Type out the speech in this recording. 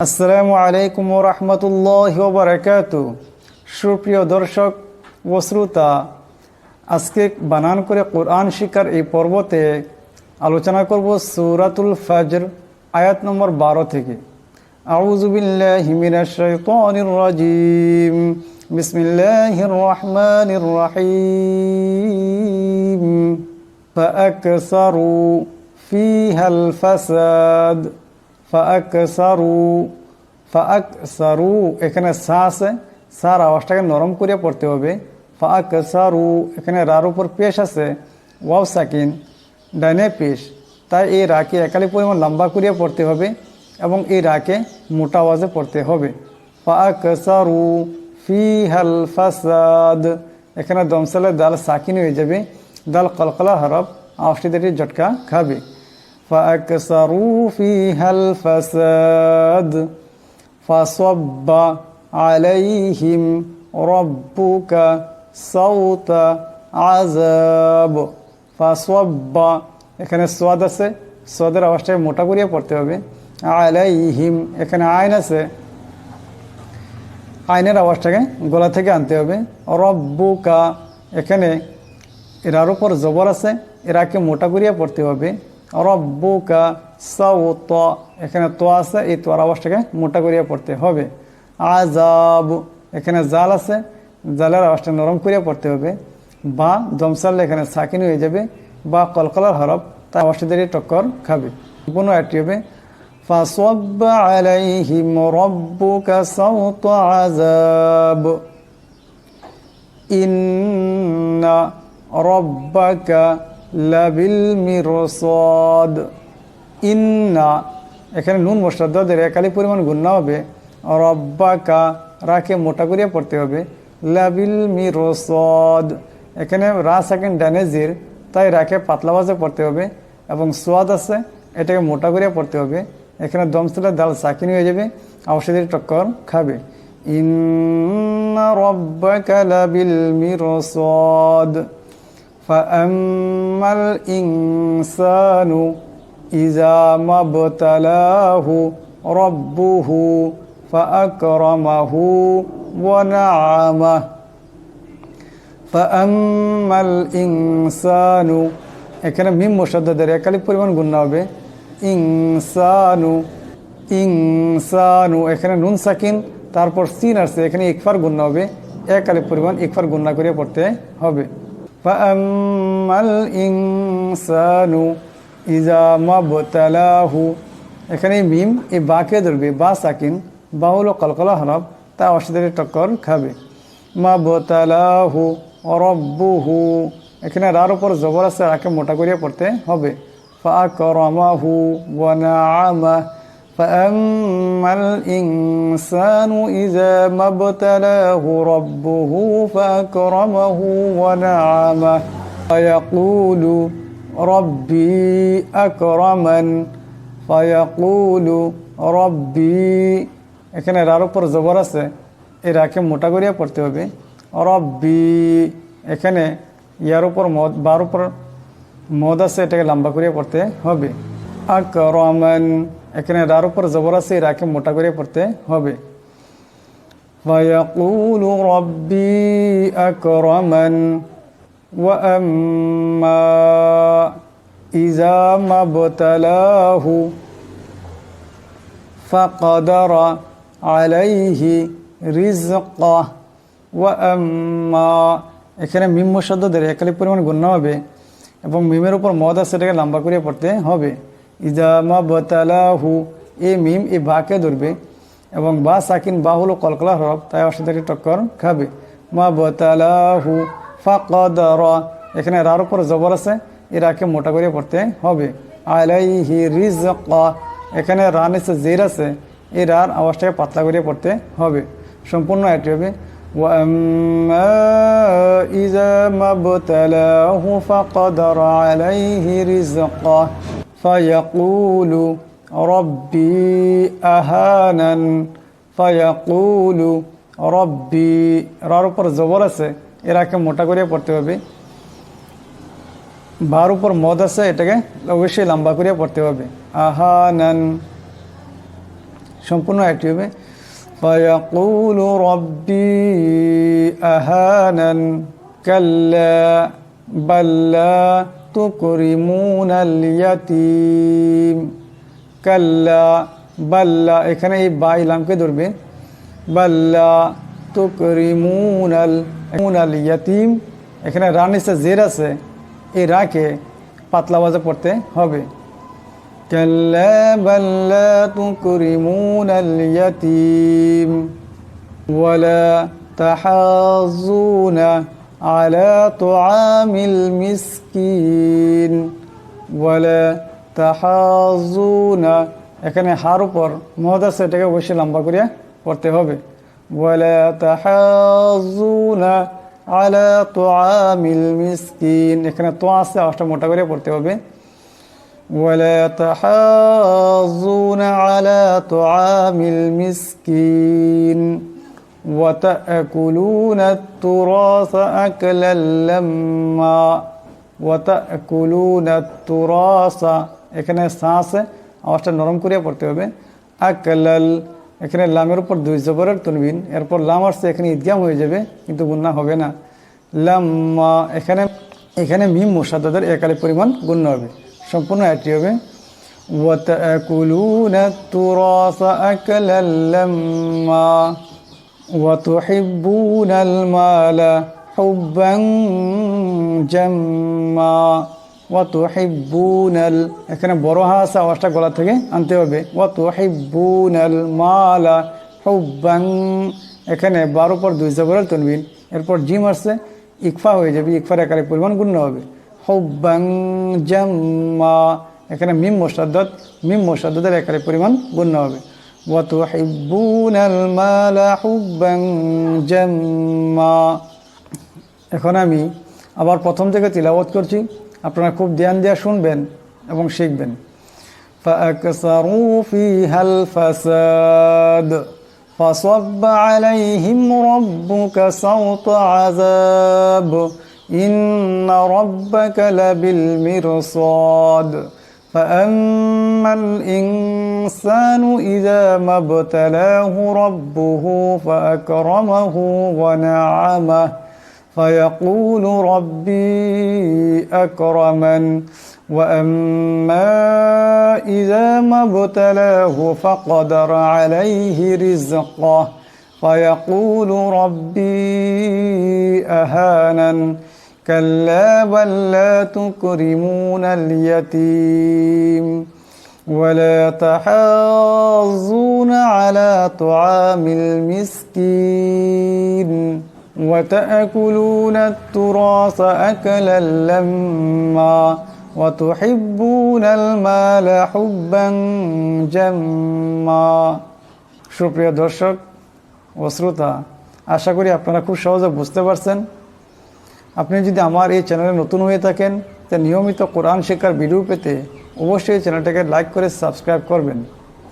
আসসালামু আলাইকুম ওয়া রাহমাতুল্লাহি ওয়া বারাকাতুহু। সুপ্রিয় দর্শক ও শ্রোতা, আজকে বানান করে কোরআন শিক্ষার এই পর্বতে আলোচনা করব সূরাতুল ফজর আয়াত নম্বর 12 থেকে। আউযু বিল্লাহি মিনাশ শাইতানির রাজীম। বিসমিল্লাহির রহমানির রহিম। ফাআকসারু ফিহাল ফাসাদ। ফাআকসারু এখানে সা আছে, সার আওয়াজটাকে নরম করে পড়তে হবে। ফাআকসারু এখানে রার উপর পেশ আছে, ওয়াও সাকিন ডাইনে পেশ, তাই এই রাকে একালি পরিমাণ লম্বা করিয়ে পড়তে হবে এবং এই রাকে মোটা আওয়াজে পড়তে হবে। ফাআকসারু ফিহাল ফাসাদ এখানে দমসালে দাল সাকিন হয়ে যাবে, দাল কলকলা হরফ আওয়াজটি দিয়ে ঝটকা খাবে। فأكثروا فيها الفساد فصب عليهم ربك صوت عذاب। فصب এখানে সোয়াদ আছে, সোয়াদের আওয়াজটাকে মোটা করিয়ে পড়তে হবে। আলাইহিম এখানে আইন আছে, আইনের আওয়াজটাকে গলা থেকে আনতে হবে। রব্বুকা এখানে এরার উপর জবর আছে, এরাকে মোটা করিয়ে পড়তে হবে। রব্বুকা সাওত এখানে তো আছে, এই তোর আওয়াজটাকে মোটা করিয়া পড়তে হবে। আযাব এখানে জাল আছে, জালের আওয়াজটা নরম করিয়া পড়তে হবে। বা দমসালে এখানে সাকিন হয়ে যাবে, বা কলকলার হরফ তার আওয়াজটা দিয়ে টক্কর খাবে। কোনো একটি হবে ফাসাব্বা আলাইহিম রব্বুকা সাওত আযাব। ইন্না রব্বাকা লাবিল মিরসাদ। ইন্না এখানে নুন মুশাদ্দাদের একালি পরিমাণ গুণনা হবে। রব্বাকা রাকে মোটা করিয়া পড়তে হবে। লাবিল মিরসাদ এখানে রা সাকিন ডানেজির, তাই রাকে পাতলা আওয়াজে পড়তে হবে এবং সোয়াদ আছে, এটাকে মোটা করিয়া পড়তে হবে। এখানে দমসলে দাল সাকিন হয়ে যাবে, আওয়াজের টক্কর খাবে। ইন্না রব্বাকা লাবিল মিরসাদ। فأما الإنسان إذا ما ابتلاه ربه فأكرمه ونعمه। فأما الإنسان এখানে মিম মুশাদ্দাদের একালি পরিমাণ গুণনা হবে। ইনসানু ইনসানু এখানে নুন সাকিন, তারপর সিন আসছে, এখানে ইকফার গুণনা হবে, একালি পরিমাণ ইকফার গুণনা করে পড়তে হবে। ফাআম্মাল ইনসানু ইযা মাবতালাহু এখানে মিম এই বাকে ধরবে, বা সাকিন, বা হলো কলকলা হরফ, তা অসাধারণ টক্কর খাবে। মাবতালাহু রব্বুহু এখানে রার উপর জবর আছে, রাকে মোটা করিয়ে পড়তে হবে। ফাআকরামাহু ওয়া নাআমাহু। فأما الإنسان إذا ما ابتلاه ربه فأكرمه ونعمه فيقول ربي أكرمن। فيقول ربي এখানে রার উপর জবর আছে, এই রাকে মোটা করিয়া পড়তে হবে। রব্বি এখানে ইয়ার উপর মদ, বার উপর মদ আছে, এটাকে লম্বা করিয়া পড়তে হবে। আকরামান এখানে রার উপর জবর আছে, রাকে মোটা করে পড়তে হবে। ফায়াকুলু রব্বি আকরামান ওয়া আম্মা ইযা মাবতালাহু ফাকাদারা আলাইহি রিজকাহ ওয়া আম্মা এখানে মিম মুশাদ্দাদের একালি পরিমাণ গুণনা হবে এবং মিমের উপর মদ আছে, এটাকে লম্বা করে পড়তে হবে। ইযা মাবতালাহু এ মিম এ বাকে ধরবে এবং বা সাকিন, বা হলো কলকলা হরফ, তাই অসাধারণ টক্কর খাবে। মাবতালাহু ফাকাদারা এখানে রার উপর জবর আছে, এ রাকে মোটা করে পড়তে হবে। আলাইহি রিজকা এখানে রা নিচে জের আছে, এই রার আওয়াজটাকে পাতলা করে পড়তে হবে। সম্পূর্ণ এটি হবে ওয়া আম্মা ইযা মাবতালাহু ফাকাদারা আলাইহি রিজকা فيقول ربي أهانن। فيقول ربي রার উপর জবর আছে, এরাকে মোটা করে পড়তে হবে। বার উপর মদ আছে, এটাকে অবশ্যই লম্বা করে পড়তে হবে। আহানান সম্পূর্ণ আয়াতটি হবে ফায়াকুলু রব্বি আহানান কাল্লা বাল লা তুকরিমুনাল ইয়াতীম। কাল্লা বাল্লা, এখানে এই বা ইলামকে ধরবে, বাল্লা তুকরিমুনাল ইয়াতীম, এখানে রা নিচে জের আছে, এই রাকে পাতলা আওয়াজে পড়তে হবে। কাল্লা বাল্লা তুকরিমুনাল ইয়াতীম ওয়ালা তাহাজ্জুনা আলা তুআমিল মিসকিন। ওয়ালা তাহাজ্জুনা, এখানে হার উপর মহদ আছে, এটাকে অবশ্যই লম্বা করিয়া পড়তে হবে। ওয়ালা তাহাজ্জুনা আলা তুআমিল মিসকিন, এখানে তো আছে, আওয়াজটা মোটা করে পড়তে হবে। ওয়ালা তাহাজ্জুনা আলা তুআমিল মিসকিন ওয়া তা'কুলুনা আত-তুরাসা আকলাল লাম্মা। ওয়া তা'কুলুনা আত-তুরাসা, এখানে সা আছে, আওয়াজটা নরম করিয়া পড়তে হবে। আকলাল, এখানে লামের উপর 2 জবরের তনবিন, এরপর লাম আসছে, এখানে ইদগাম হয়ে যাবে কিন্তু গুন্না হবে না। লাম্মা, এখানে মিম মুশাদ্দাদের এক আলিফ পরিমাণ গুন্না হবে। সম্পূর্ণ আয়াতটি হবে ওয়া তা'কুলুনা আত-তুরাসা আকলাল লাম্মা ওয়া তুহিব্বুনাল মালা হুব্বান জাম্মা। ওয়া তুহিব্বুনাল, এখানে বড় হা আছে, আওয়াজটা গলা থেকে আনতে হবে। ওয়া তুহিব্বুনাল মালা হুব্বান, এখানে 12 উপর 2 জবরের তনবিন, এরপর জিম আসছে, ইকফা হয়ে যাবে, ইকফার এক আলিফ পরিমাণ গুণ হবে। হুব্বান জাম্মা, এখানে মিম মুশাদ্দাদের এক আলিফ পরিমাণ গুণ হবে। ওয়া তুহিব্বুনাল মালা হুব্বান জাম্মা। এখন আমি আবার প্রথম থেকে তিলাওয়াত করছি, আপনারা খুব ধ্যান দিয়ে শুনবেন এবং শিখবেন। ফাআকসারু ফিহাল ফাসাদ ফাসাব্বা আলাইহিম রাব্বুকা সাওতা আযাব ইন্না রাব্বাকা লাবিল মিরসাদ। فأما الإنسان إذا ما ابتلاه ربه فأكرمه ونعمه فيقول ربي أكرمن وأما إذا ما ابتلاه فقدر عليه رزقه فيقول ربي أهانن كلا بل لا تكرمون اليتيم ولا تحاضون على طعام المسكين وتأكلون التراث أكلا لما وتحبون المال حبا جما। সুপ্রিয় দর্শক ও শ্রোতা, আশা করি আপনারা খুব সহজে বুঝতে পারছেন। আপনি যদি আমার এই চ্যানেলে নতুন হয়ে থাকেন, তা নিয়মিত কোরআন শেখার ভিডিও পেতে অবশ্যই চ্যানেলটাকে লাইক করে সাবস্ক্রাইব করবেন।